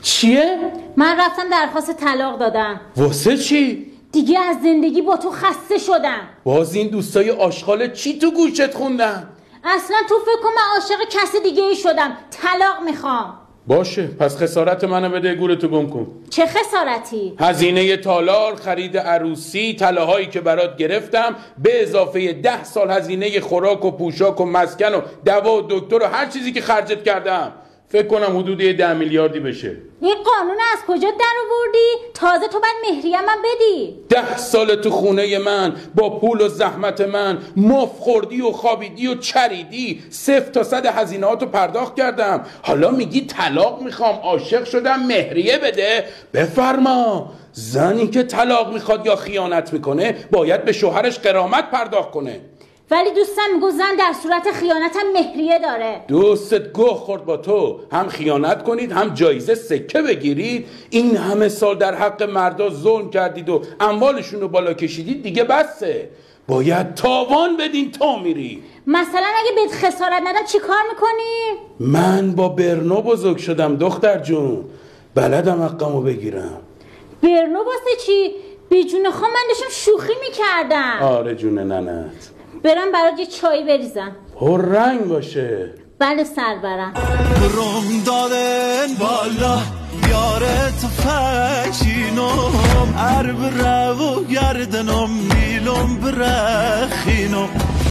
چیه؟ من رفتم درخواست طلاق دادم. واسه چی؟ دیگه از زندگی با تو خسته شدم. باز این دوستای آشغال چی تو گوشت خوندن؟ اصلا تو فکر کن من عاشق کسی دیگه ای شدم. طلاق میخوام. باشه پس خسارت منو بده، گورتو گم کن. چه خسارتی؟ هزینه تالار، خرید عروسی، طلاهایی که برات گرفتم، به اضافه 10 سال هزینه خوراک و پوشاک و مسکن و دوا و دکتر و هر چیزی که خرجت کردم. فکر کنم حدود 10 میلیاردی بشه. این قانون از کجا در آوردی؟ تازه تو بعد مهریه من بدی. 10 سال تو خونه من با پول و زحمت من مف خوردی و خوابیدی و چریدی، 0 تا 100 هزینهاتو پرداخت کردم. حالا میگی طلاق میخوام، عاشق شدم، مهریه بده؟ بفرما. زنی که طلاق میخواد یا خیانت میکنه باید به شوهرش غرامت پرداخت کنه. ولی دوستم میگو زن در صورت خیانت هم مهریه داره. دوستت گوه خورد با تو، هم خیانت کنید هم جایزه سکه بگیرید. این همه سال در حق مردا ظلم کردید و اموالشون رو بالا کشیدید، دیگه بسه. باید تاوان بدین تا میری. مثلا اگه بهت خسارت ندم چی کار میکنی؟ من با برنو بزرگ شدم دختر جون، بلدم حقمو بگیرم. برنو واسه چی؟ به جون خواهم من داشتم شوخی میکردم. آره جون ننت. برم برات یه چای بریزم پر رنگ باشه. بله سربرم. روم دادن بالا یارت فکینم عرب رو گردنم میلم برخینم